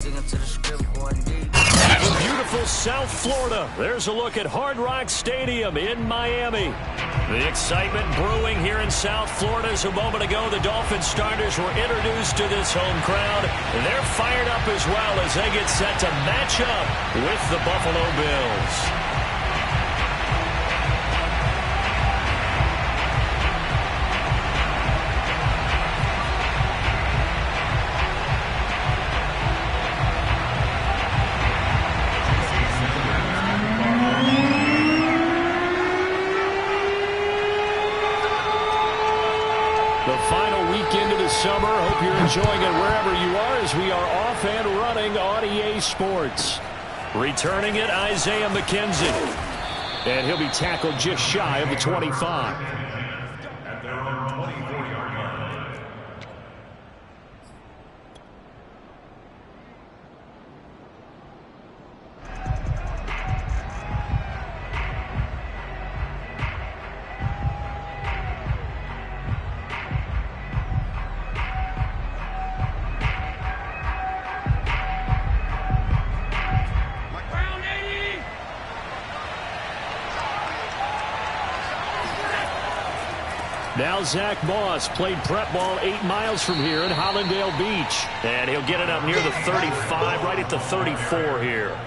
sticking to the script, going deep. Beautiful South Florida. There's a look at Hard Rock Stadium in Miami. The excitement brewing here in South Florida. As a moment ago, the Dolphins starters were introduced to this home crowd. They're fired up as well as they get set to match up with the Buffalo Bills. Summer. Hope you're enjoying it wherever you are as we are off and running on EA Sports. Returning it, Isaiah McKenzie. And he'll be tackled just shy of the 25. Now Zach Moss played prep ball 8 miles from here in Hollandale Beach. And he'll get it up near the 35, right at the 34 here.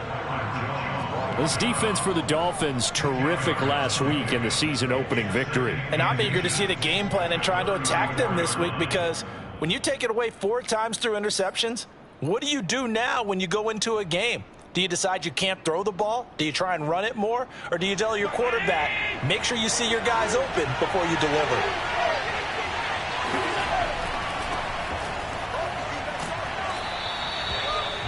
This defense for the Dolphins, terrific last week in the season-opening victory. And I'm eager to see the game plan and trying to attack them this week, because when you take it away 4 times through interceptions, what do you do now when you go into a game? Do you decide you can't throw the ball? Do you try and run it more? Or do you tell your quarterback, make sure you see your guys open before you deliver?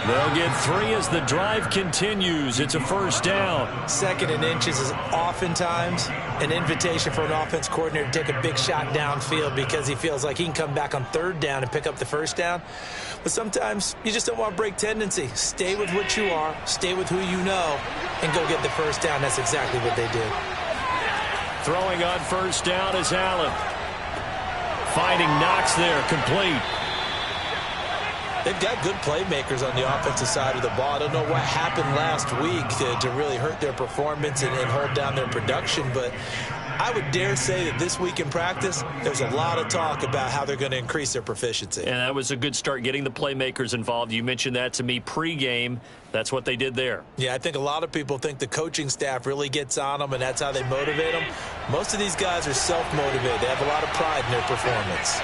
They'll get 3 as the drive continues. It's a first down. 2nd and inches is oftentimes an invitation for an offense coordinator to take a big shot downfield because he feels like he can come back on 3rd down and pick up the first down. But sometimes you just don't want to break tendency. Stay with what you are, stay with who you know, and go get the first down. That's exactly what they did. Throwing on first down is Allen. Finding Knox there, complete. They've got good playmakers on the offensive side of the ball. I don't know what happened last week to really hurt their performance and hold down their production, but I would dare say that this week in practice, there's a lot of talk about how they're going to increase their proficiency. And that was a good start, getting the playmakers involved. You mentioned that to me pregame. That's what they did there. Yeah, I think a lot of people think the coaching staff really gets on them, and that's how they motivate them. Most of these guys are self-motivated. They have a lot of pride in their performance.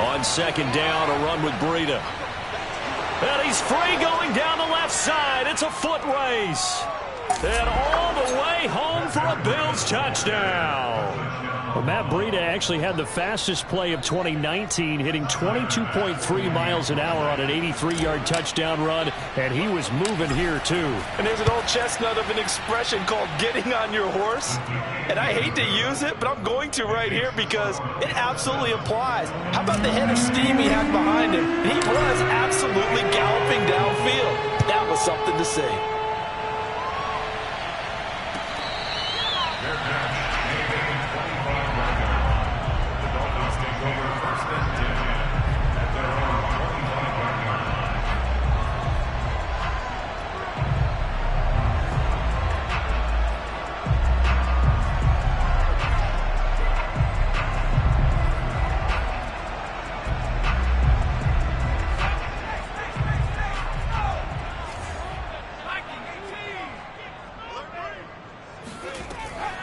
On 2nd down, a run with Breida. And he's free going down the left side. It's a foot race. And all the way home for a Bills touchdown. Well, Matt Breida actually had the fastest play of 2019, hitting 22.3 miles an hour on an 83-yard touchdown run, and he was moving here too. And there's an old chestnut of an expression called getting on your horse. And I hate to use it, but I'm going to right here because it absolutely applies. How about the head of steam he had behind him? He was absolutely galloping downfield. That was something to see.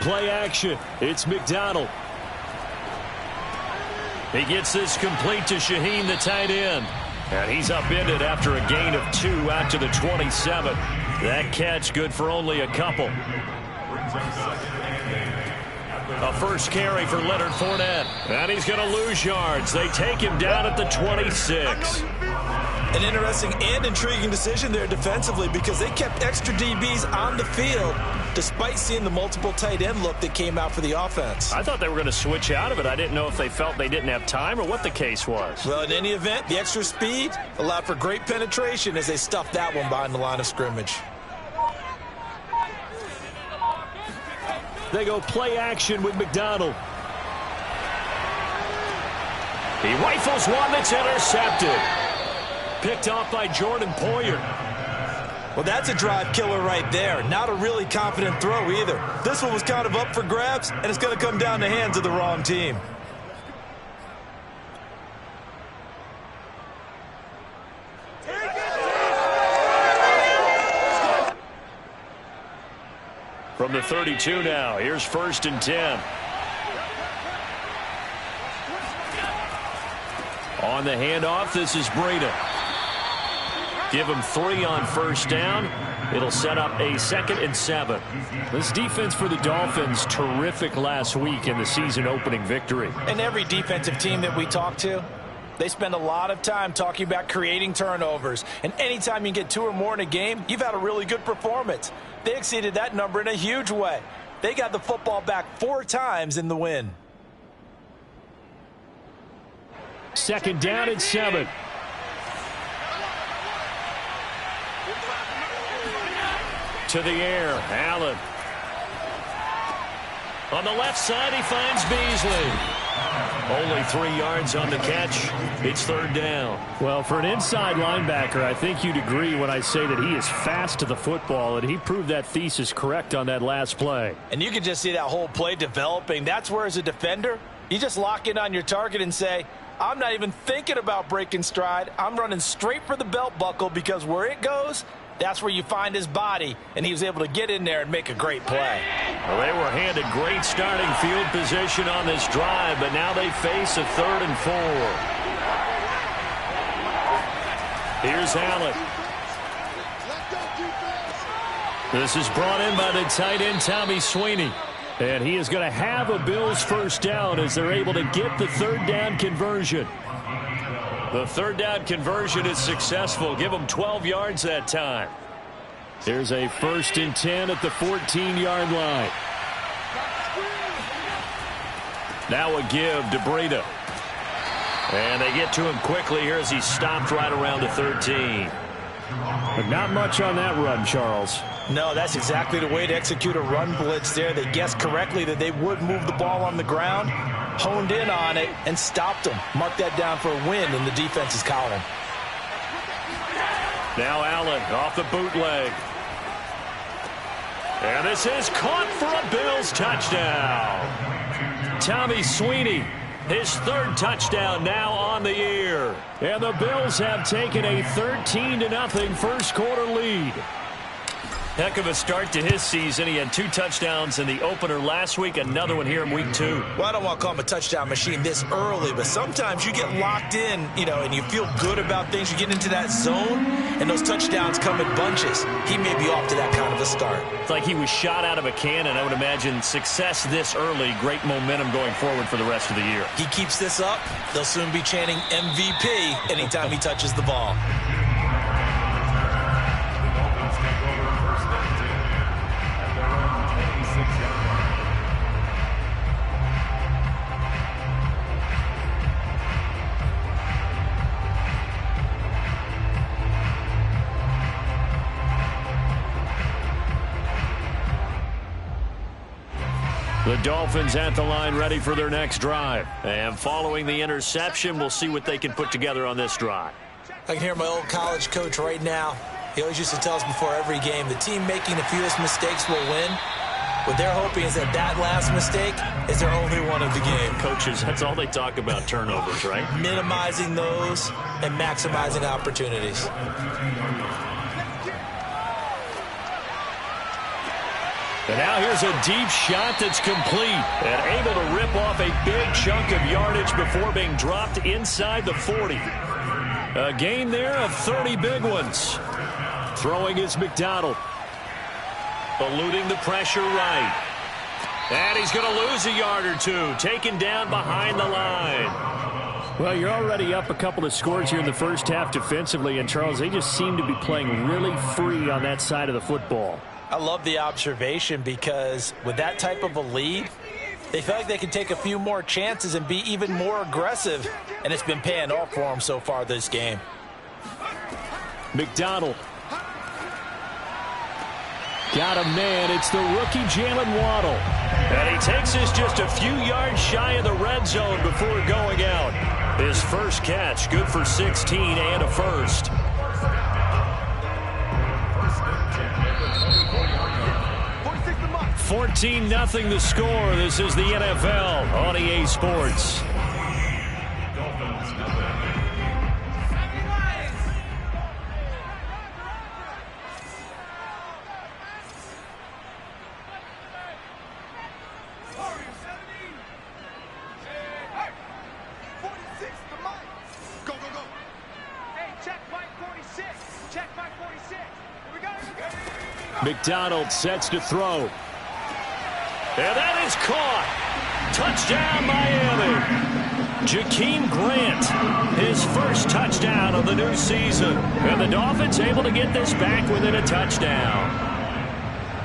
Play action. It's McDonald. He gets this complete to Shaheen, the tight end. And he's upended after a gain of 2 out to the 27. That catch good for only a couple. A first carry for Leonard Fournette. And he's going to lose yards. They take him down at the 26. An interesting and intriguing decision there defensively because they kept extra DBs on the field despite seeing the multiple tight end look that came out for the offense. I thought they were going to switch out of it. I didn't know if they felt they didn't have time or what the case was. Well, in any event, the extra speed allowed for great penetration as they stuffed that one behind the line of scrimmage. They go play action with McDonald. He rifles one that's intercepted. Picked off by Jordan Poyer. Well, that's a drive killer right there. Not a really confident throw either. This one was kind of up for grabs, and it's going to come down the hands of the wrong team. From the 32 now, here's 1st and 10. On the handoff, this is Breida. Give him 3 on 1st down. It'll set up a 2nd and 7. This defense for the Dolphins, terrific last week in the season-opening victory. And every defensive team that we talk to, they spend a lot of time talking about creating turnovers. And anytime you get 2 or more in a game, you've had a really good performance. They exceeded that number in a huge way. They got the football back 4 times in the win. 2nd down and 7. To the air, Allen. On the left side, he finds Beasley. Only 3 yards on the catch. It's 3rd down. Well, for an inside linebacker, I think you'd agree when I say that he is fast to the football, and he proved that thesis correct on that last play. And you can just see that whole play developing. That's where, as a defender, you just lock in on your target and say, I'm not even thinking about breaking stride. I'm running straight for the belt buckle, because where it goes, that's where you find his body, and he was able to get in there and make a great play. Well, they were handed great starting field position on this drive, but now they face a 3rd and 4. Here's Allen. This is brought in by the tight end, Tommy Sweeney. And he is going to have a Bills 1st down as they're able to get the 3rd down conversion. The 3rd down conversion is successful. Give them 12 yards that time. Here's a 1st and 10 at the 14-yard line. Now a give to Breida. And they get to him quickly here as he stopped right around the 13. But not much on that run, Charles. No, that's exactly the way to execute a run blitz there. They guessed correctly that they would move the ball on the ground, honed in on it, and stopped them. Mark that down for a win in the defense's column. Now Allen off the bootleg. And this is caught for a Bills touchdown. Tommy Sweeney, his 3rd touchdown now on the year. And the Bills have taken a 13-0 first quarter lead. Heck of a start to his season. He had 2 touchdowns in the opener last week, another one here in week 2. Well, I don't want to call him a touchdown machine this early, but sometimes you get locked in, and you feel good about things. You get into that zone, and those touchdowns come in bunches. He may be off to that kind of a start. It's like he was shot out of a cannon. I would imagine success this early, great momentum going forward for the rest of the year. He keeps this up, they'll soon be chanting MVP anytime he touches the ball. The Dolphins at the line, ready for their next drive. And following the interception, we'll see what they can put together on this drive. I can hear my old college coach right now. He always used to tell us before every game, the team making the fewest mistakes will win. What they're hoping is that last mistake is their only one of the game. Coaches, that's all they talk about, turnovers, right? Minimizing those and maximizing opportunities. And now here's a deep shot that's complete and able to rip off a big chunk of yardage before being dropped inside the 40. A gain there of 30 big ones. Throwing is McDonald. Eluding the pressure right. And he's going to lose a yard or 2. Taken down behind the line. Well, you're already up a couple of scores here in the first half defensively, and Charles, they just seem to be playing really free on that side of the football. I love the observation because with that type of a lead, they feel like they can take a few more chances and be even more aggressive, and it's been paying off for them so far this game. McDonald. Got a man. It's the rookie Jalen Waddle. And he takes us just a few yards shy of the red zone before going out. His first catch, good for 16 and a first. 14-0 the score. This is the NFL on EA Sports. McDonald sets to throw. And that is caught. Touchdown, Miami. Jakeem Grant, his first touchdown of the new season. And the Dolphins able to get this back within a touchdown.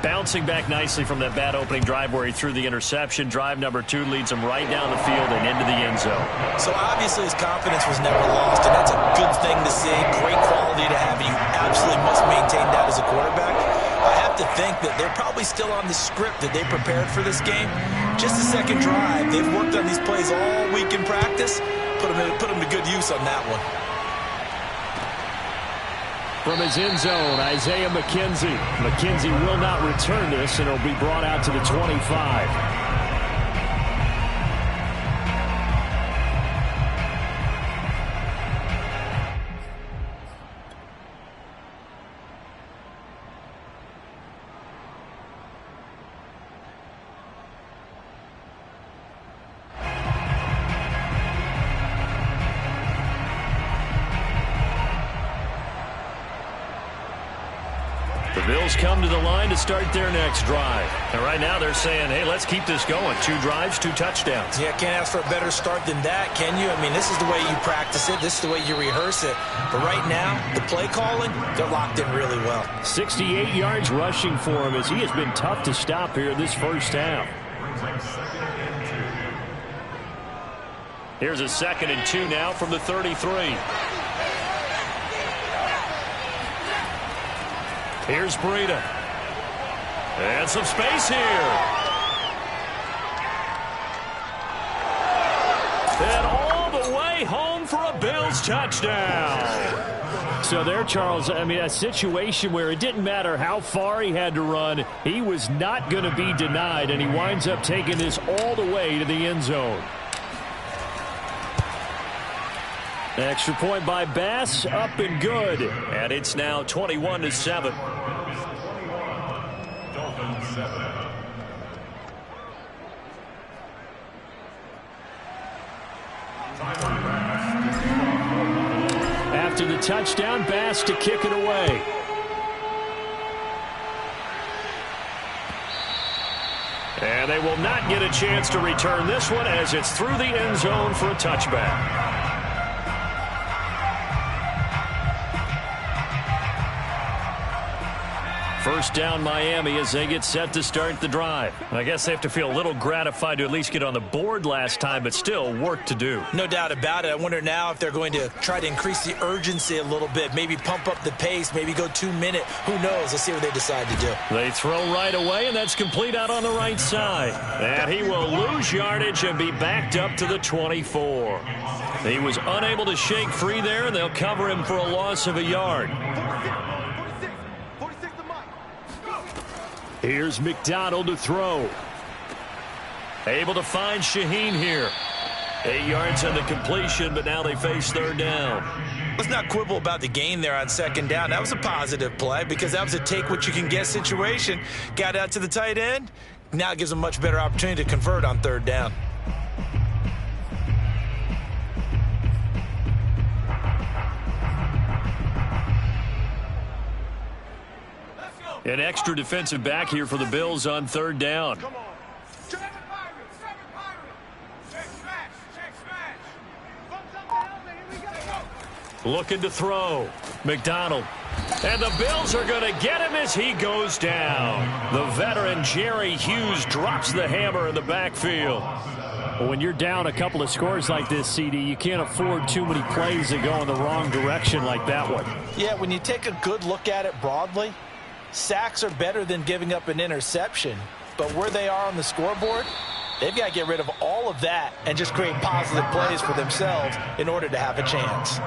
Bouncing back nicely from that bad opening drive where he threw the interception. Drive number 2 leads him right down the field and into the end zone. So obviously his confidence was never lost, and that's a good thing to see. Great quality to have. You absolutely must maintain that as a quarterback. I have to think that they're probably still on the script that they prepared for this game. Just a second drive. They've worked on these plays all week in practice. Put them to good use on that one. From his end zone, Isaiah McKenzie. McKenzie will not return this, and it'll be brought out to the 25. Bills come to the line to start their next drive. And right now they're saying, hey, let's keep this going. 2 drives, 2 touchdowns. Yeah, can't ask for a better start than that, can you? I mean, this is the way you practice it. This is the way you rehearse it. But right now, the play calling, they're locked in really well. 68 yards rushing for him as he has been tough to stop here this first half. Here's a 2nd and 2 now from the 33. Here's Breida. And some space here. And all the way home for a Bills touchdown. So there, Charles, I mean, a situation where it didn't matter how far he had to run. He was not going to be denied, and he winds up taking this all the way to the end zone. Extra point by Bass, up and good. And it's now 21-7. After the touchdown, Bass to kick it away. And they will not get a chance to return this one as it's through the end zone for a touchback. First down Miami as they get set to start the drive. I guess they have to feel a little gratified to at least get on the board last time, but still work to do. No doubt about it. I wonder now if they're going to try to increase the urgency a little bit, maybe pump up the pace, maybe go 2-minute. Who knows? Let's see what they decide to do. They throw right away, and that's complete out on the right side. And he will lose yardage and be backed up to the 24. He was unable to shake free there, and they'll cover him for a loss of a yard. Here's McDonald to throw. Able to find Shaheen here. 8 yards on the completion, but now they face 3rd down. Let's not quibble about the gain there on 2nd down. That was a positive play because that was a take-what-you-can-get situation. Got out to the tight end. Now it gives them a much better opportunity to convert on 3rd down. An extra defensive back here for the Bills on 3rd down. Looking to throw. McDonald. And the Bills are going to get him as he goes down. The veteran Jerry Hughes drops the hammer in the backfield. Well, when you're down a couple of scores like this, CD, you can't afford too many plays that go in the wrong direction like that one. Yeah, when you take a good look at it broadly, sacks are better than giving up an interception. But where they are on the scoreboard, They've got to get rid of all of that and just create positive plays for themselves in order to have a chance.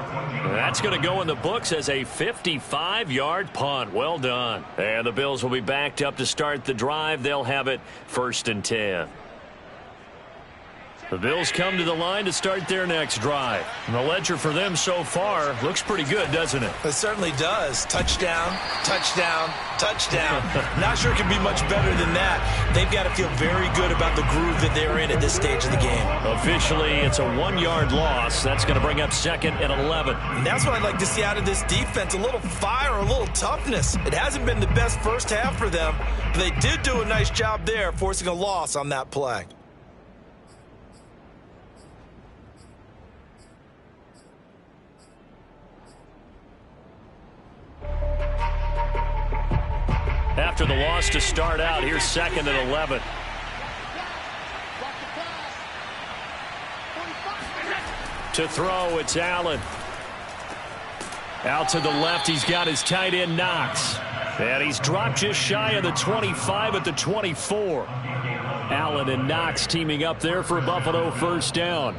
That's going to go in the books as a 55-yard punt. Well done. And the Bills will be backed up to start the drive. They'll have it 1st and 10. The Bills come to the line to start their next drive. And the ledger for them so far looks pretty good, doesn't it? It certainly does. Touchdown, touchdown, touchdown. Not sure it can be much better than that. They've got to feel very good about the groove that they're in at this stage of the game. Officially, it's a 1-yard loss. That's going to bring up 2nd and 11. And that's what I'd like to see out of this defense, a little fire, a little toughness. It hasn't been the best first half for them, but they did do a nice job there, forcing a loss on that play. After the loss to start out, here's 2nd and 11. To throw, it's Allen. Out to the left, he's got his tight end, Knox. And he's dropped just shy of the 25 at the 24. Allen and Knox teaming up there for a Buffalo first down.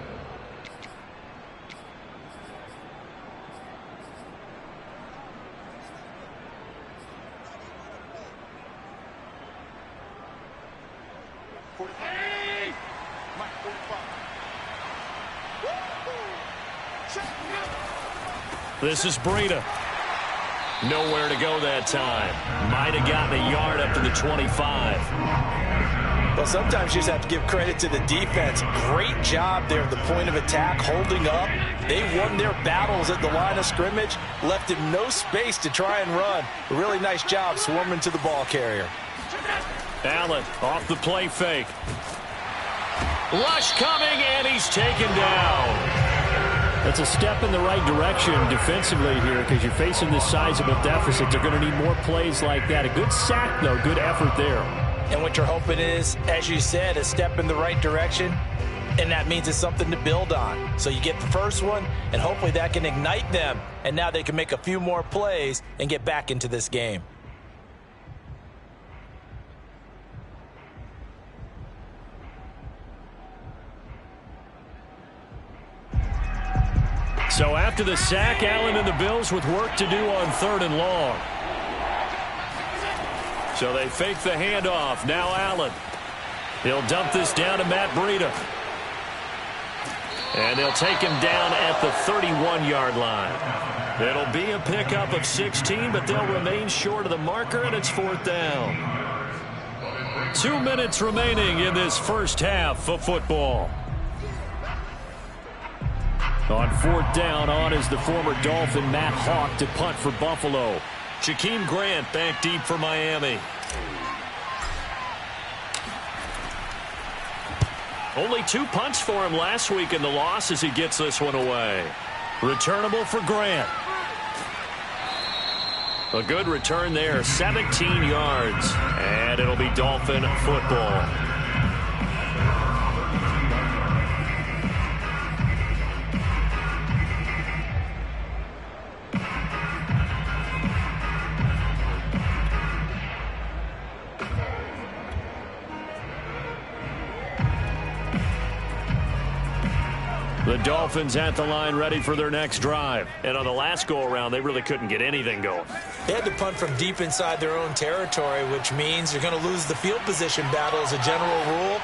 This is Breida. Nowhere to go that time. Might have gotten a yard up to the 25. Well, sometimes you just have to give credit to the defense. Great job there at the point of attack, holding up. They won their battles at the line of scrimmage, left him no space to try and run. A really nice job swarming to the ball carrier. Allen off the play fake. Rush coming, and he's taken down. That's a step in the right direction defensively here because you're facing this sizable deficit. They're going to need more plays like that. A good sack, though. Good effort there. And what you're hoping is, as you said, a step in the right direction, and that means it's something to build on. So you get the first one, and hopefully that can ignite them, and now they can make a few more plays and get back into this game. So after the sack, Allen and the Bills with work to do on 3rd and long. So they fake the handoff. Now Allen. He'll dump this down to Matt Breida. And they'll take him down at the 31-yard line. It'll be a pickup of 16, but they'll remain short of the marker, and it's 4th down. 2 minutes remaining in this first half of football. On 4th down, on is the former Dolphin Matt Hawk to punt for Buffalo. Jakeem Grant back deep for Miami. Only 2 punts for him last week in the loss as he gets this one away. Returnable for Grant. A good return there, 17 yards. And it'll be Dolphin football. The Dolphins at the line ready for their next drive. And on the last go-around, they really couldn't get anything going. They had to punt from deep inside their own territory, which means they're going to lose the field position battle as a general rule.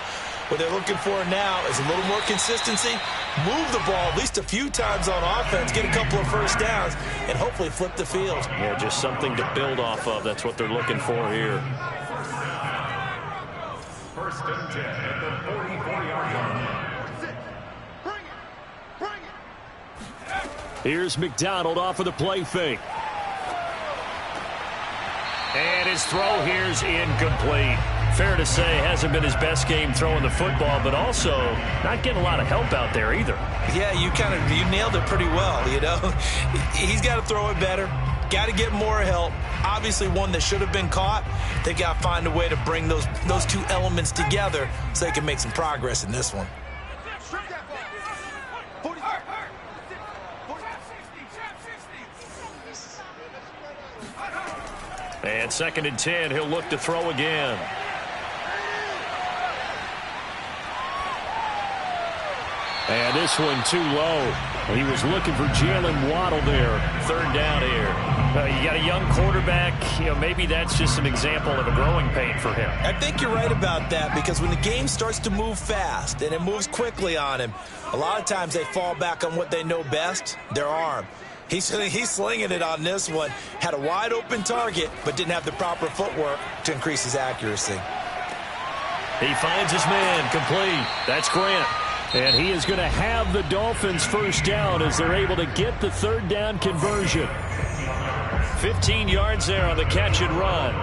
What they're looking for now is a little more consistency, move the ball at least a few times on offense, get a couple of first downs, and hopefully flip the field. Yeah, just something to build off of. That's what they're looking for here. 1st and 10 at the 44-yard line. Here's McDonald off of the play fake. And his throw here's incomplete. Fair to say, hasn't been his best game throwing the football, but also not getting a lot of help out there either. Yeah, you nailed it pretty well, you know. He's got to throw it better. Got to get more help. Obviously one that should have been caught. They got to find a way to bring those 2 elements together so they can make some progress in this one. And 2nd and 10, he'll look to throw again. And this one too low. He was looking for Jalen Waddle there. Third down here. You got a young quarterback. Maybe that's just an example of a growing pain for him. I think you're right about that, because when the game starts to move fast and it moves quickly on him, a lot of times they fall back on what they know best, their arm. He's slinging it on this one. Had a wide open target, but didn't have the proper footwork to increase his accuracy. He finds his man complete. That's Grant. And he is going to have the Dolphins first down as they're able to get the third down conversion. 15 yards there on the catch and run.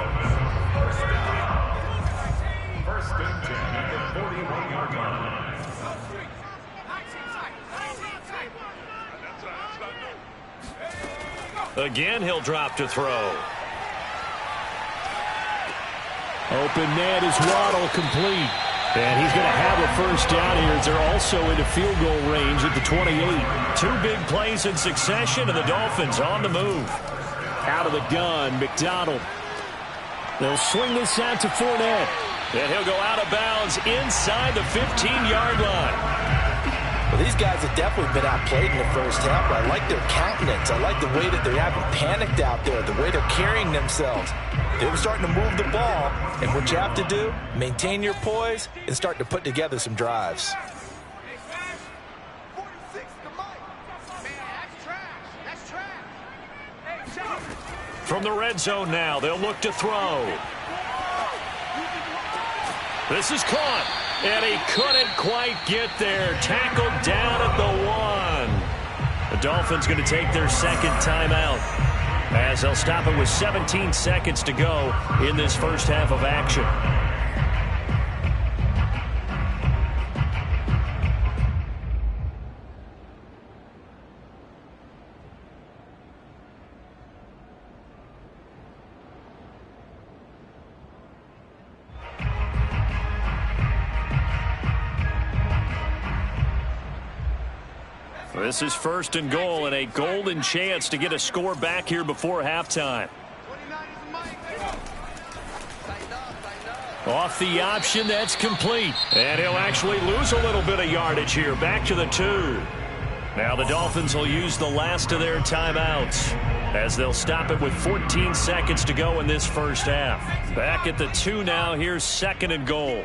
First and 10 at the 41-yard line. Again, he'll drop to throw. Open net is Waddle, complete. And he's going to have a first down here as they're also into field goal range at the 28. Two big plays in succession, and the Dolphins on the move. Out of the gun, McDonald. They'll swing this out to Fournette. And he'll go out of bounds inside the 15-yard line. Well, these guys have definitely been outplayed in the first half, but I like their countenance. I like the way that they haven't panicked out there, the way they're carrying themselves. They're starting to move the ball, and what you have to do, maintain your poise and start to put together some drives. From the red zone now, they'll look to throw. This is caught, and he couldn't quite get there. Tackled down at the 1. The Dolphins going to take their second timeout, as they'll stop it with 17 seconds to go in this first half of action. This is first and goal, and a golden chance to get a score back here before halftime. Off the option, that's complete. And he'll actually lose a little bit of yardage here, back to the 2. Now the Dolphins will use the last of their timeouts, as they'll stop it with 14 seconds to go in this first half. Back at the 2 now, here's second and goal.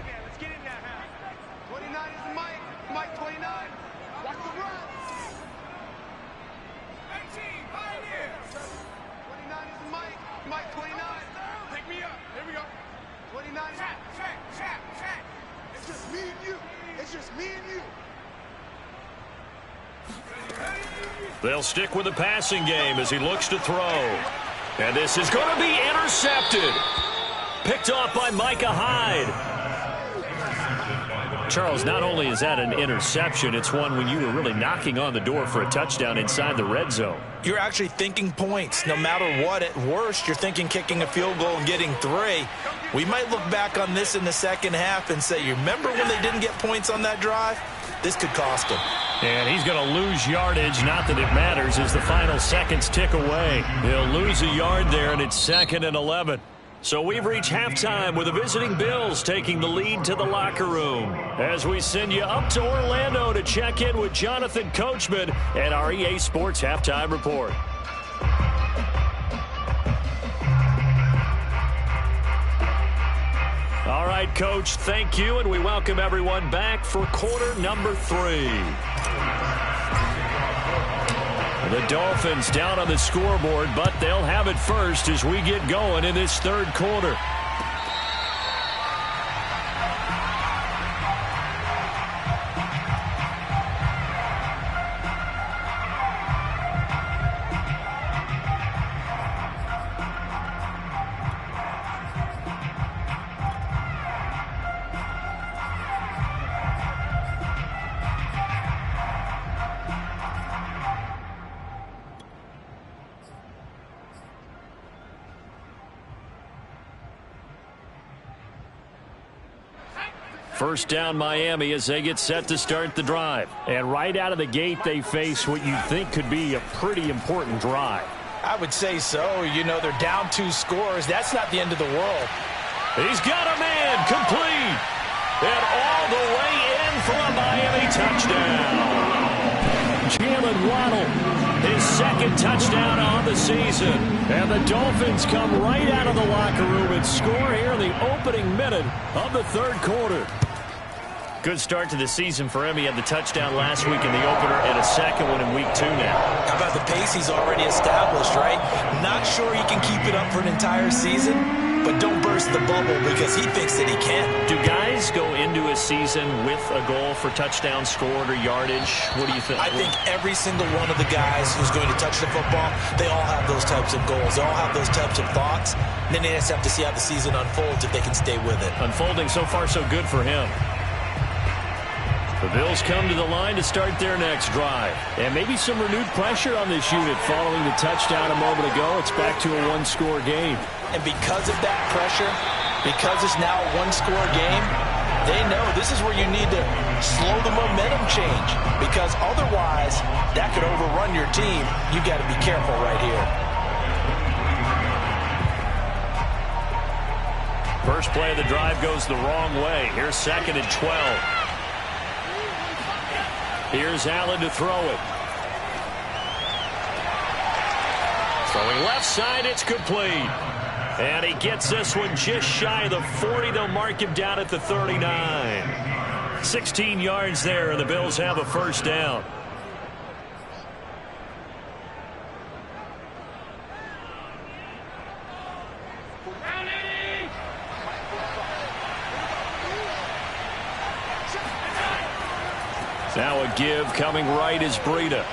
They'll stick with the passing game as he looks to throw. And this is going to be intercepted. Picked off by Micah Hyde. Charles, not only is that an interception, it's one when you were really knocking on the door for a touchdown inside the red zone. You're actually thinking points. No matter what, at worst, you're thinking kicking a field goal and getting 3. We might look back on this in the second half and say, you remember when they didn't get points on that drive? This could cost them. And he's going to lose yardage. Not that it matters as the final seconds tick away. He'll lose a yard there, and it's second and 11. So we've reached halftime with the visiting Bills taking the lead to the locker room, as we send you up to Orlando to check in with Jonathan Coachman and our EA Sports Halftime Report. All right, Coach, thank you, and we welcome everyone back for quarter number 3. The Dolphins down on the scoreboard, but they'll have it first as we get going in this third quarter. First down Miami as they get set to start the drive. And right out of the gate, they face what you think could be a pretty important drive. I would say so. You know, they're down 2 scores. That's not the end of the world. He's got a man complete. And all the way in for a Miami touchdown. Waddle. His second touchdown on the season. And the Dolphins come right out of the locker room and score here in the opening minute of the third quarter. Good start to the season for him. He had the touchdown last week in the opener and a second one in week 2 now. How about the pace he's already established, right? Not sure he can keep it up for an entire season, but don't burst the bubble because he thinks that he can. Do guys go into a season with a goal for touchdown scored or yardage? What do you think? I think every single one of the guys who's going to touch the football, they all have those types of goals. They all have those types of thoughts. And then they just have to see how the season unfolds if they can stay with it. Unfolding so far so good for him. The Bills come to the line to start their next drive. And maybe some renewed pressure on this unit following the touchdown a moment ago. It's back to a one-score game. And because of that pressure, because it's now a one-score game, they know this is where you need to slow the momentum change. Because otherwise, that could overrun your team. You got to be careful right here. First play of the drive goes the wrong way. Here's 2nd and 12. Here's Allen to throw it. Throwing left side, it's complete. And he gets this one just shy of the 40. They'll mark him down at the 39. 16 yards there, and the Bills have a first down. Now a give coming right is Breida.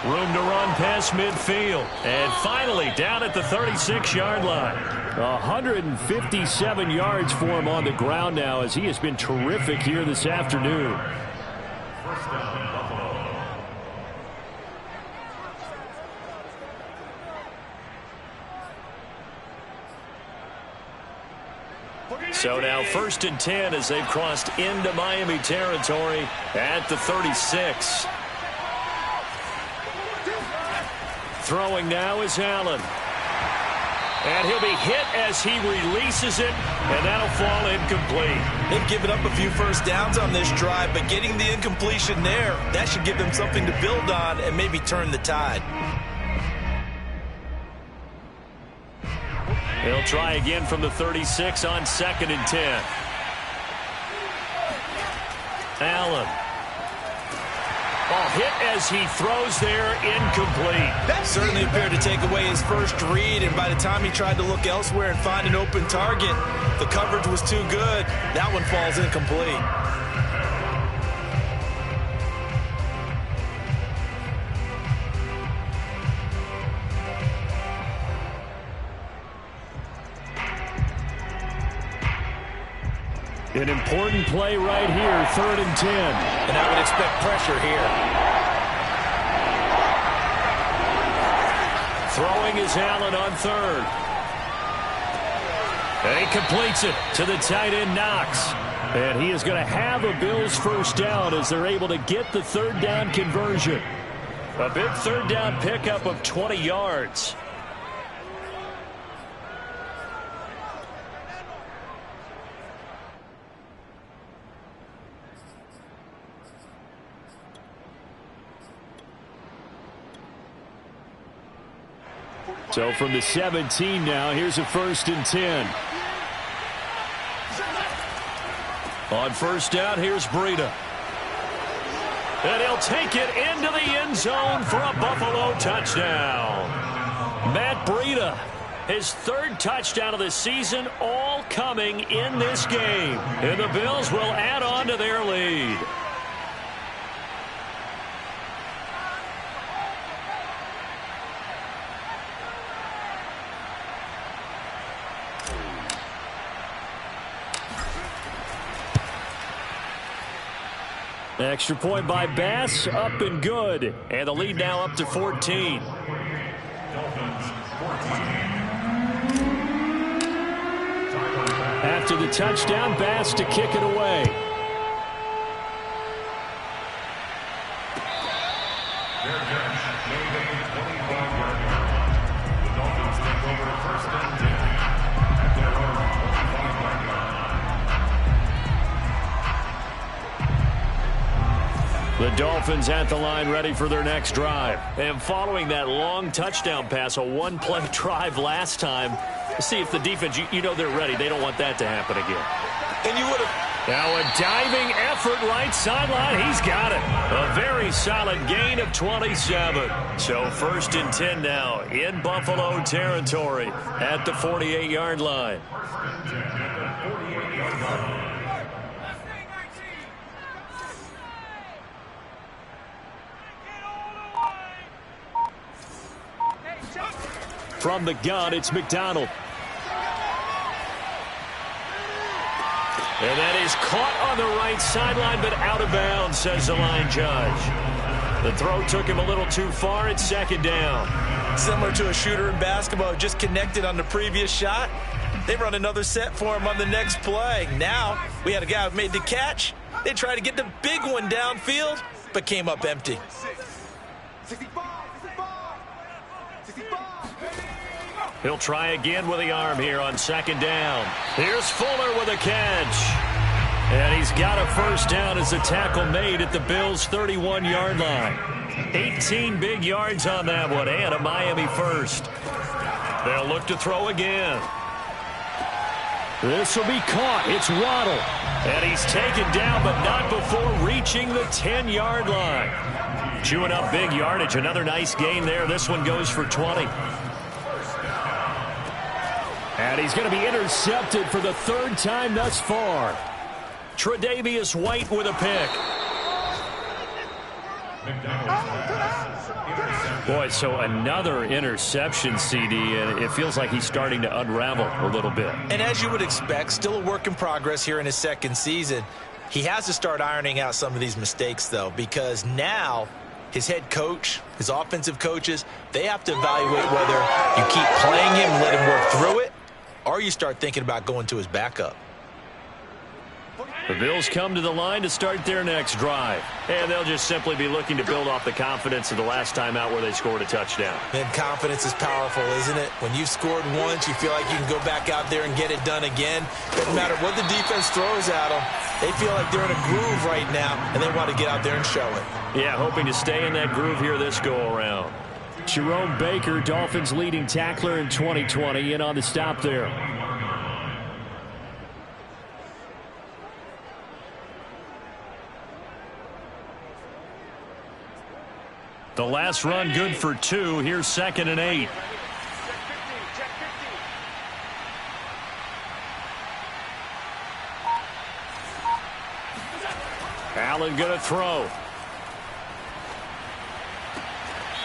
Room to run past midfield. And finally down at the 36-yard line. 157 yards for him on the ground now as he has been terrific here this afternoon. First down, Buffalo. So now 1st and 10 as they've crossed into Miami territory at the 36. Throwing now is Allen. And he'll be hit as he releases it, and that'll fall incomplete. They've given up a few first downs on this drive, but getting the incompletion there, that should give them something to build on and maybe turn the tide. He'll try again from the 36 on 2nd and 10. Allen. Ball hit as he throws there, incomplete. That certainly appeared to take away his first read, and by the time he tried to look elsewhere and find an open target, the coverage was too good. That one falls incomplete. An important play right here, 3rd and 10. And I would expect pressure here. Throwing is Allen on 3rd. And he completes it to the tight end, Knox. And he is going to have a Bills first down as they're able to get the 3rd down conversion. A big 3rd down pickup of 20 yards. So from the 17 now, here's a 1st and 10. On 1st down, here's Breida. And he'll take it into the end zone for a Buffalo touchdown. Matt Breida, his 3rd touchdown of the season, all coming in this game. And the Bills will add on to their lead. Extra point by Bass, up and good. And the lead now up to 14. After the touchdown, Bass to kick it away. The Dolphins at the line ready for their next drive. And following that long touchdown pass, a one-play drive last time, see if the defense, you know they're ready. They don't want that to happen again. And you would have... Now a diving effort right sideline. He's got it. A very solid gain of 27. So 1st and 10 now in Buffalo territory at the 48-yard line. From the gun, it's McDonald. And that is caught on the right sideline, but out of bounds, says the line judge. The throw took him a little too far. It's 2nd down. Similar to a shooter in basketball, just connected on the previous shot. They run another set for him on the next play. Now, we had a guy who made the catch. They tried to get the big one downfield, but came up empty. He'll try again with the arm here on 2nd down. Here's Fuller with a catch. And he's got a 1st down as the tackle made at the Bills' 31-yard line. 18 big yards on that one, and a Miami 1st. They'll look to throw again. This will be caught. It's Waddle. And he's taken down, but not before reaching the 10-yard line. Chewing up big yardage. Another nice gain there. This one goes for 20. And he's going to be intercepted for the 3rd time thus far. Tre'Davious White with a pick. Boy, so another interception, CD, and it feels like he's starting to unravel a little bit. And as you would expect, still a work in progress here in his 2nd season. He has to start ironing out some of these mistakes, though, because now his head coach, his offensive coaches, they have to evaluate whether you keep playing him and let him work through it, or you start thinking about going to his backup. The Bills come to the line to start their next drive. And they'll just simply be looking to build off the confidence of the last time out where they scored a touchdown. And confidence is powerful, isn't it? When you've scored once, you feel like you can go back out there and get it done again. Doesn't matter what the defense throws at them. They feel like they're in a groove right now, and they want to get out there and show it. Yeah, hoping to stay in that groove here this go-around. Jerome Baker, Dolphins leading tackler in 2020, in on the stop there. The last run good for 2. Here's 2nd and 8. Allen going to throw.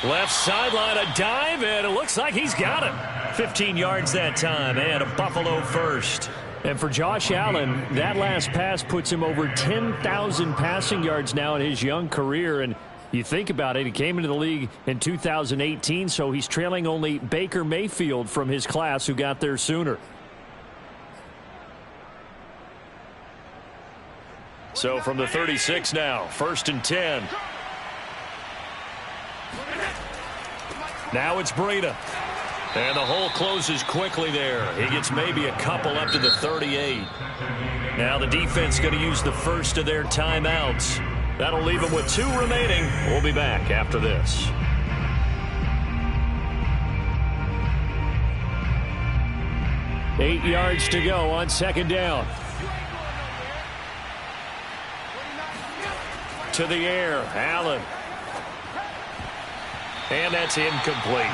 Left sideline, a dive, and it looks like he's got it. 15 yards that time, and a Buffalo 1st. And for Josh Allen, that last pass puts him over 10,000 passing yards now in his young career. And you think about it, he came into the league in 2018, so he's trailing only Baker Mayfield from his class who got there sooner. So from the 36 now, 1st and 10. Now it's Breida. And the hole closes quickly there. He gets maybe a couple up to the 38. Now the defense going to use the first of their timeouts. That'll leave them with 2 remaining. We'll be back after this. Eight yards to go on 2nd down. To the air, Allen. And that's incomplete.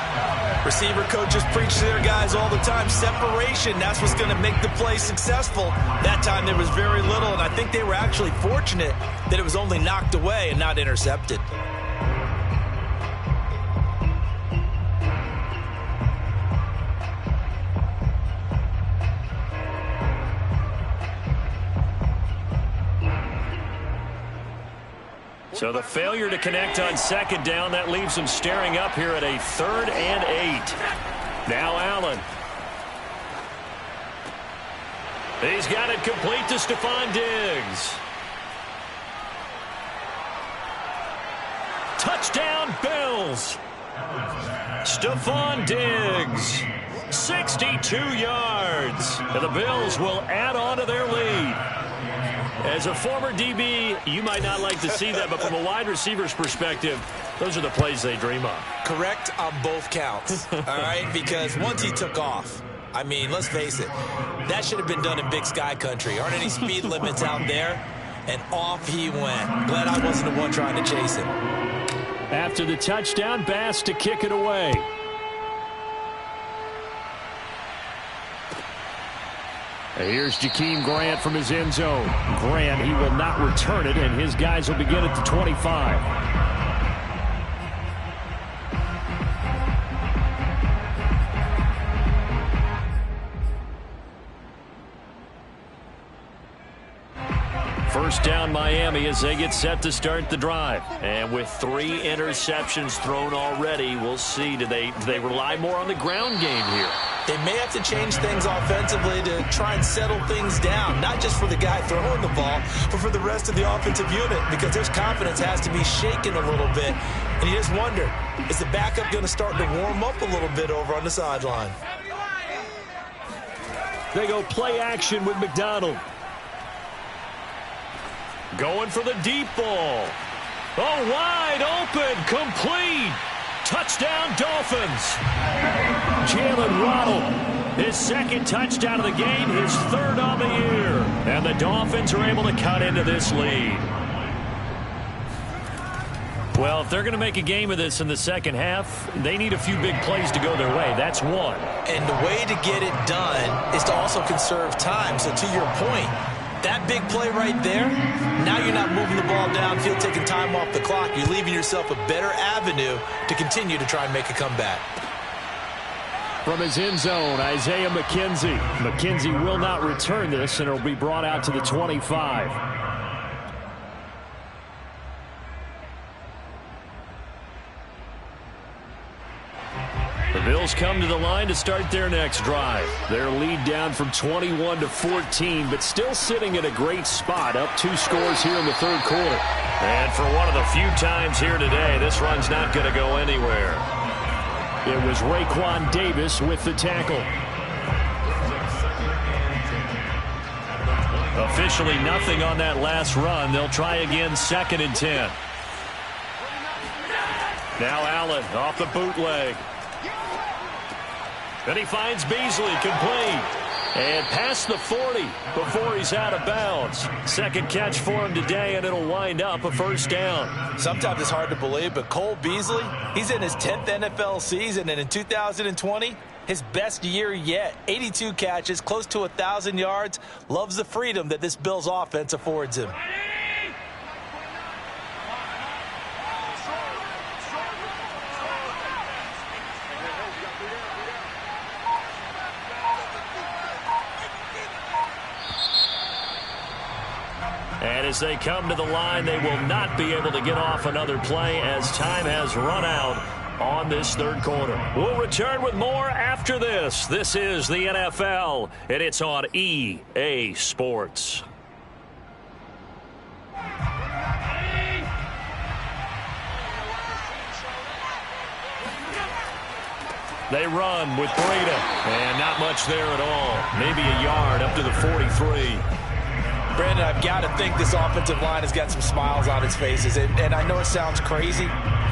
Receiver coaches preach to their guys all the time. Separation, that's what's going to make the play successful. That time there was very little, and I think they were actually fortunate that it was only knocked away and not intercepted. So the failure to connect on 2nd down, that leaves them staring up here at a 3rd and 8. Now Allen. He's got it complete to Stephon Diggs. Touchdown Bills. Stephon Diggs. 62 yards. And the Bills will add on to their lead. As a former DB, you might not like to see that, but from a wide receiver's perspective, those are the plays they dream of. Correct on both counts, all right? Because once he took off, I mean, let's face it, that should have been done in Big Sky Country. Aren't any speed limits out there? And off he went. Glad I wasn't the one trying to chase him. After the touchdown, Bass to kick it away. Here's Jakeem Grant from his end zone. Grant, he will not return it, and his guys will begin at the 25. First down Miami as they get set to start the drive. And with 3 interceptions thrown already, we'll see. Do they rely more on the ground game here? They may have to change things offensively to try and settle things down, not just for the guy throwing the ball, but for the rest of the offensive unit, because his confidence has to be shaken a little bit. And you just wonder, is the backup going to start to warm up a little bit over on the sideline? They go play action with McDonald. Going for the deep ball. Oh, wide open, complete. Touchdown, Dolphins. Jalen Waddle, his second touchdown of the game, his 3rd on the year. And the Dolphins are able to cut into this lead. Well, if they're going to make a game of this in the second half, they need a few big plays to go their way. That's one. And the way to get it done is to also conserve time. So to your point, that big play right there, now you're not moving the ball downfield, taking time off the clock. You're leaving yourself a better avenue to continue to try and make a comeback. From his end zone, Isaiah McKenzie. McKenzie will not return this, and it'll be brought out to the 25. The Bills come to the line to start their next drive. Their lead down from 21 to 14, but still sitting at a great spot, up 2 scores here in the 3rd quarter. And for one of the few times here today, this run's not going to go anywhere. It was Raekwon Davis with the tackle. Officially nothing on that last run. They'll try again, 2nd and 10. Now Allen off the bootleg. Then he finds Beasley, complete. And past the 40 before he's out of bounds. Second catch for him today, and it'll wind up a 1st down. Sometimes it's hard to believe, but Cole Beasley, he's in his 10th NFL season, and in 2020, his best year yet. 82 catches, close to 1,000 yards. Loves the freedom that this Bills offense affords him. And as they come to the line, they will not be able to get off another play as time has run out on this 3rd quarter. We'll return with more after this. This is the NFL, and it's on EA Sports. They run with Breida, and not much there at all. Maybe a yard up to the 43. Brandon, I've got to think this offensive line has got some smiles on its faces. And I know it sounds crazy,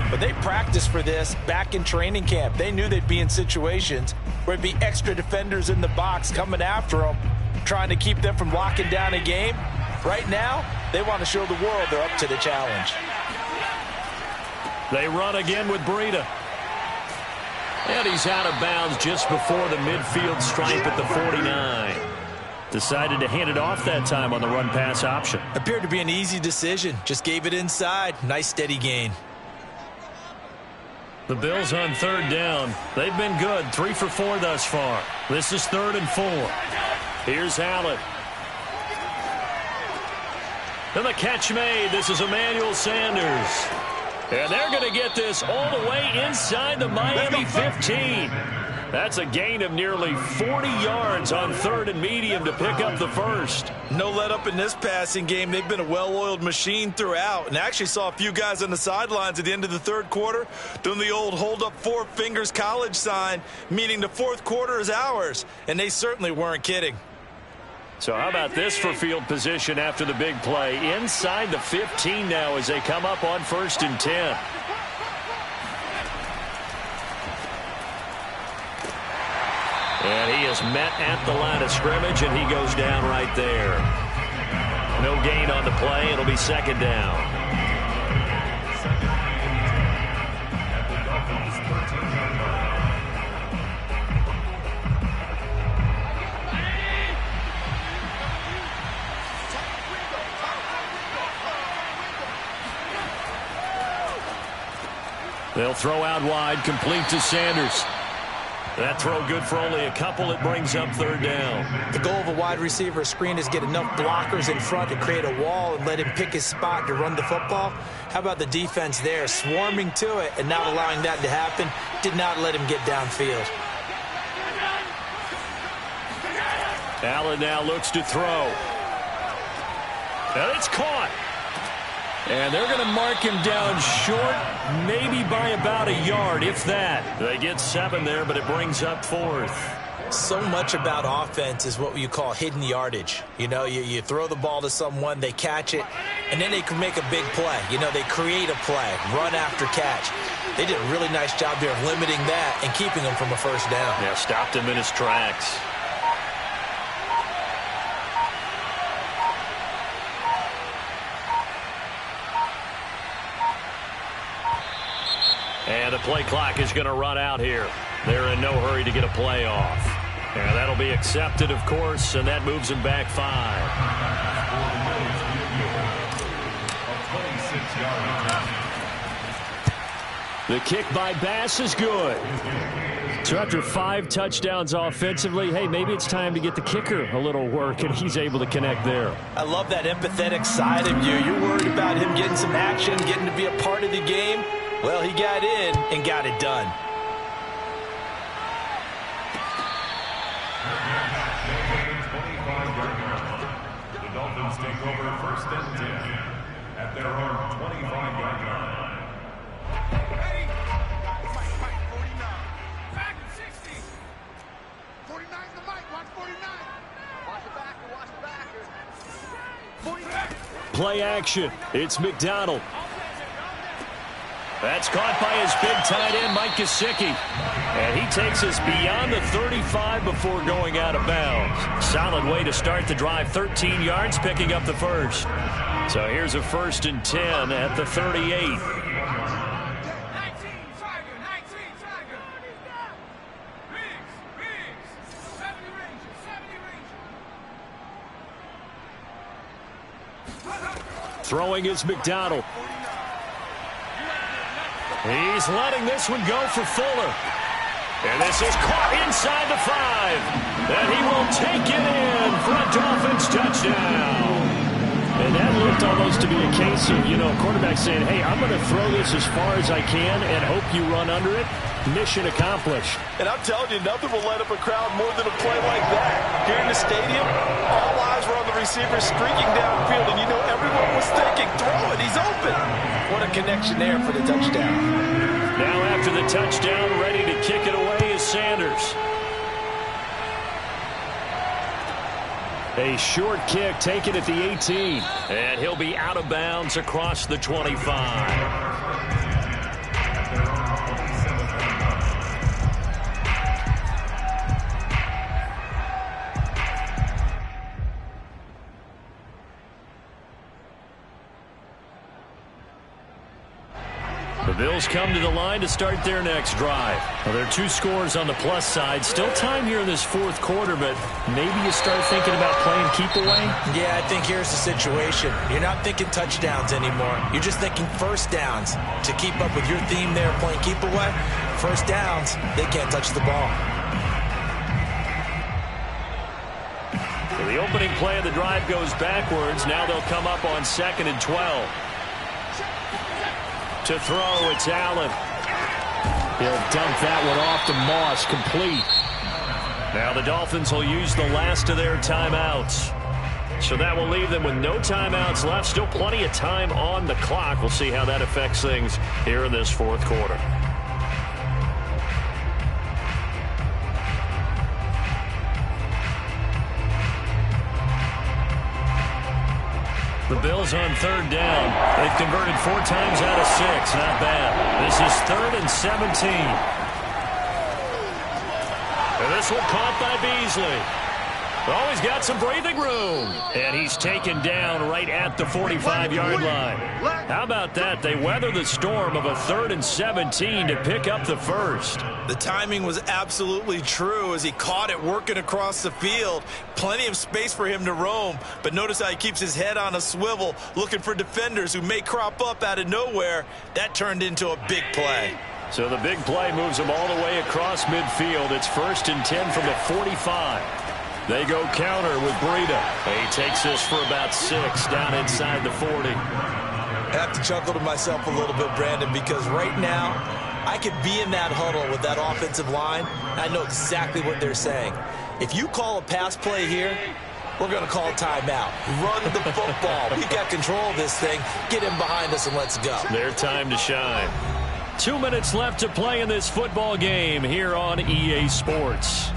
but they practiced for this back in training camp. They knew they'd be in situations where it'd be extra defenders in the box coming after them, trying to keep them from locking down a game. Right now, they want to show the world they're up to the challenge. They run again with Breida. And he's out of bounds just before the midfield stripe at the 49. Decided to hand it off that time on the run-pass option. Appeared to be an easy decision. Just gave it inside. Nice steady gain. The Bills on 3rd down. They've been good. 3 for 4 thus far. This is 3rd and 4. Here's Allen. And the catch made. This is Emmanuel Sanders. And they're going to get this all the way inside the Miami 15. That's a gain of nearly 40 yards on 3rd and medium to pick up the 1st. No let up in this passing game. They've been a well-oiled machine throughout. And I actually saw a few guys on the sidelines at the end of the 3rd quarter doing the old hold up 4 fingers college sign, meaning the 4th quarter is ours. And they certainly weren't kidding. So how about this for field position after the big play? Inside the 15 now as they come up on 1st and 10. And he is met at the line of scrimmage, and he goes down right there. No gain on the play. It'll be 2nd down. They'll throw out wide, complete to Sanders. That throw good for only a couple. It brings up 3rd down. The goal of a wide receiver screen is get enough blockers in front to create a wall and let him pick his spot to run the football. How about the defense there, swarming to it and not allowing that to happen? Did not let him get downfield. Allen now looks to throw. And it's caught. And they're going to mark him down short, maybe by about a yard, if that. They get 7 there, but it brings up 4th. So much about offense is what you call hidden yardage. You know, you throw the ball to someone, they catch it, and then they can make a big play. You know, they create a play, run after catch. They did a really nice job there of limiting that and keeping him from a 1st down. Yeah, stopped him in his tracks. And the play clock is going to run out here. They're in no hurry to get a play off. And that'll be accepted, of course, and that moves them back 5. The kick by Bass is good. So after 5 touchdowns offensively, hey, maybe it's time to get the kicker a little work, and he's able to connect there. I love that empathetic side of you. You're worried about him getting some action, getting to be a part of the game. Well, he got in and got it done. The Dolphins take over 1st and 10 at their own 25-yard line. Ready? Mike, 49. Back at 60. 49 the mic. Watch 49. Watch the backer. Watch the backer. 49. Play action. It's McDonald. That's caught by his big tight end, Mike Gesicki. And he takes us beyond the 35 before going out of bounds. Solid way to start the drive. 13 yards, picking up the 1st. So here's a 1st and 10 at the 38. 19, Tiger. 19, Tiger. Riggs. 70 Ranger. Throwing is McDonald. He's letting this one go for Fuller. And this is caught inside the 5. And he will take it in for a Dolphins touchdown. And that looked almost to be a case of, you know, a quarterback saying, hey, I'm going to throw this as far as I can and hope you run under it. Mission accomplished. And I'm telling you, nothing will light up a crowd more than a play like that. Here in the stadium, all eyes were on the receiver streaking downfield, and you know everyone was thinking, throw it, he's open. What a connection there for the touchdown. Now after the touchdown, ready to kick it away is Sanders. A short kick taken at the 18. And he'll be out of bounds across the 25. The Bills come to the line to start their next drive. Well, there are 2 scores on the plus side. Still time here in this 4th quarter, but maybe you start thinking about playing keep away? Yeah, I think here's the situation. You're not thinking touchdowns anymore. You're just thinking 1st downs. To keep up with your theme there, playing keep away, 1st downs, they can't touch the ball. So the opening play of the drive goes backwards. Now they'll come up on 2nd and 12. To throw, it's Allen. He'll dump that one off to Moss, complete. Now the Dolphins will use the last of their timeouts. So that will leave them with no timeouts left. Still plenty of time on the clock. We'll see how that affects things here in this 4th quarter. The Bills on third down. They've converted 4 times out of 6. Not bad. This is 3rd and 17. And this one caught by Beasley. Oh, he's got some breathing room. And he's taken down right at the 45-yard line. How about that? They weather the storm of a 3rd and 17 to pick up the first. The timing was absolutely true as he caught it working across the field. Plenty of space for him to roam. But notice how he keeps his head on a swivel, looking for defenders who may crop up out of nowhere. That turned into a big play. So the big play moves him all the way across midfield. It's 1st and 10 from the 45. They go counter with Breida. He takes this for about 6 down inside the 40. I have to chuckle to myself a little bit, Brandon, because right now I could be in that huddle with that offensive line. I know exactly what they're saying. If you call a pass play here, we're going to call a timeout. Run the football. We got control of this thing. Get him behind us and let's go. Their time to shine. 2 minutes left to play in this football game here on EA Sports.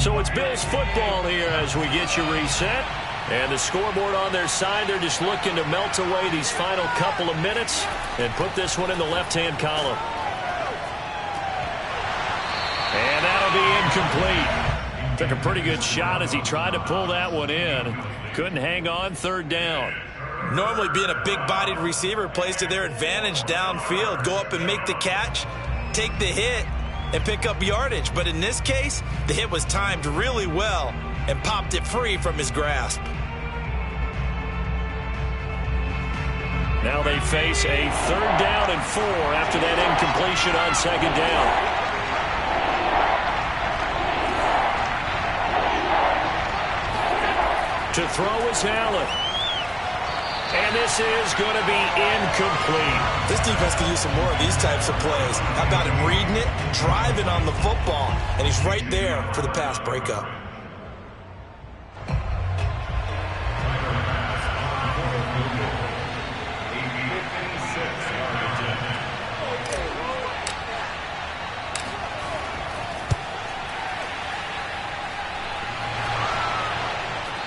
So it's Bills football here as we get you reset. And the scoreboard on their side, they're just looking to melt away these final couple of minutes and put this one in the left-hand column. And that'll be incomplete. Took a pretty good shot as he tried to pull that one in. Couldn't hang on, 3rd down. Normally being a big-bodied receiver plays to their advantage downfield. Go up and make the catch, take the hit, and pick up yardage. But in this case, the hit was timed really well and popped it free from his grasp. Now they face a 3rd down and 4 after that incompletion on 2nd down. To throw is Allen. And this is going to be incomplete. This defense can use some more of these types of plays. How about him reading it, driving on the football, and he's right there for the pass breakup.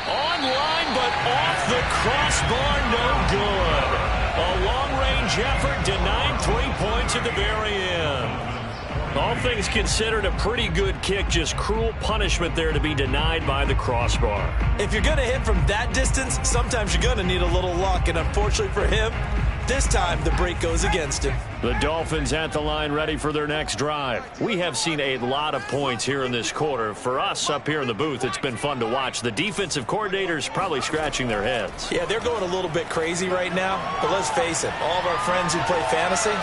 Online, but off the crossbar, no good. A long-range effort denied 3 points at the very end. All things considered, a pretty good kick, just cruel punishment there to be denied by the crossbar. If you're going to hit from that distance, sometimes you're going to need a little luck, and unfortunately for him, this time the break goes against him. The Dolphins at the line ready for their next drive. We have seen a lot of points here in this quarter. For us up here in the booth, it's been fun to watch. The defensive coordinators probably scratching their heads. Yeah, they're going a little bit crazy right now, but let's face it, all of our friends who play fantasy,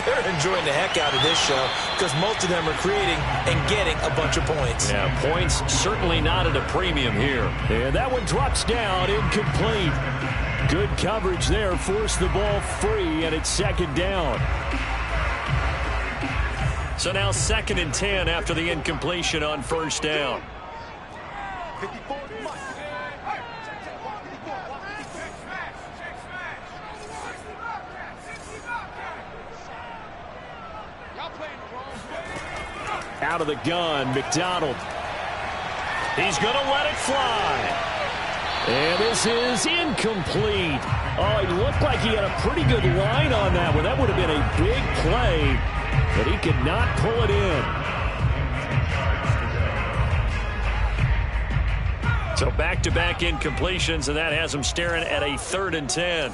they're enjoying the heck out of this show because most of them are creating and getting a bunch of points. Yeah, points certainly not at a premium here. And that one drops down, incomplete. Good coverage there, forced the ball free, and it's 2nd down. So now 2nd and 10 after the incompletion on 1st down. 54 much. Out of the gun, McDonald. He's going to let it fly. And this is incomplete. Oh, it looked like he had a pretty good line on that one. That would have been a big play, but he could not pull it in. So back-to-back incompletions, and that has him staring at a 3rd and 10.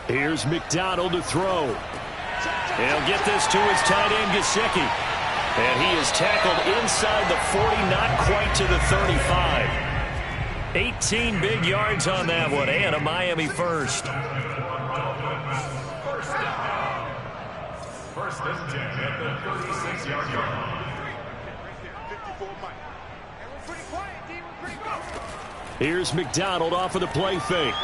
Here's McDonald to throw. He'll get this to his tight end, Gesicki. And he is tackled inside the 40, not quite to the 35. 18 big yards on that one, and a Miami first. 1st and 10 at the 36-yard line. Here's McDonald off of the play fake.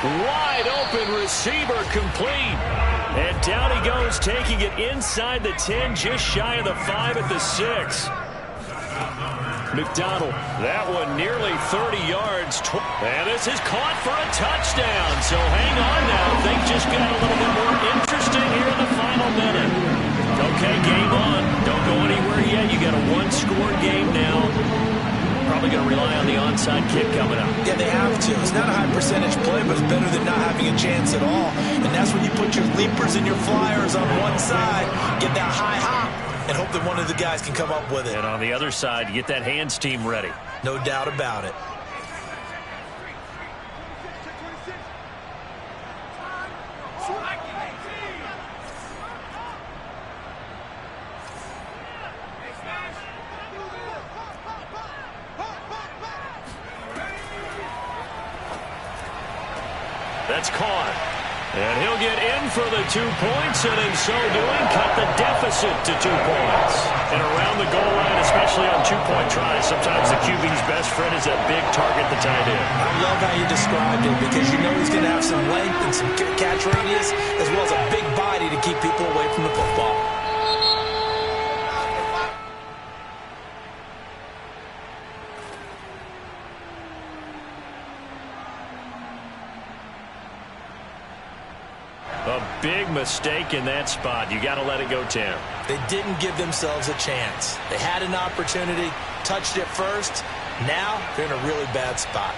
Wide open receiver complete. And down he goes, taking it inside the 10, just shy of the 5 at the 6. McDonald. That one nearly 30 yards. And this is caught for a touchdown. So hang on now. Things just got a little bit more interesting here in the final minute. Okay, game on. Don't go anywhere yet. You got a one-score game now. Probably going to rely on the onside kick coming up. Yeah, they have to. It's not a high percentage play, but it's better than not having a chance at all. And that's when you put your leapers and your flyers on one side, get that high hop, and hope that one of the guys can come up with it. And on the other side, you get that hands team ready. No doubt about it. That's caught. And he'll get in for the 2 points, and in so doing, cut the deficit to 2 points. And around the goal line, especially on two-point tries, sometimes the QB's best friend is that big target, the tight end. I love how you described it, because you know he's going to have some length and some catch radius, as well as a big body to keep people away from the football. A big mistake in that spot. You got to let it go, Tim. They didn't give themselves a chance. They had an opportunity, touched it first. Now they're in a really bad spot.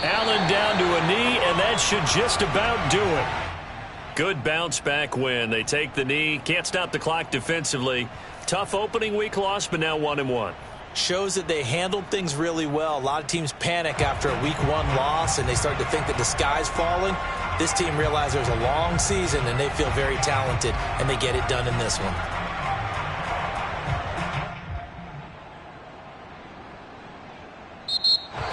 Allen down to a knee, and that should just about do it. Good bounce-back win. They take the knee. Can't stop the clock defensively. Tough opening week loss, but now 1-1. Shows that they handled things really well. A lot of teams panic after a week 1 loss, and they start to think that the sky's falling. This team realized there's a long season, and they feel very talented, and they get it done in this one.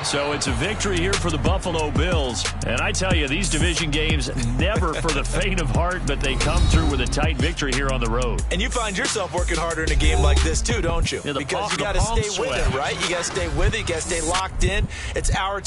So it's a victory here for the Buffalo Bills. And I tell you, these division games, never for the faint of heart, but they come through with a tight victory here on the road. And you find yourself working harder in a game like this, too, don't you? Yeah, because you got to stay with it, right? You got to stay with it. You got to stay locked in. It's our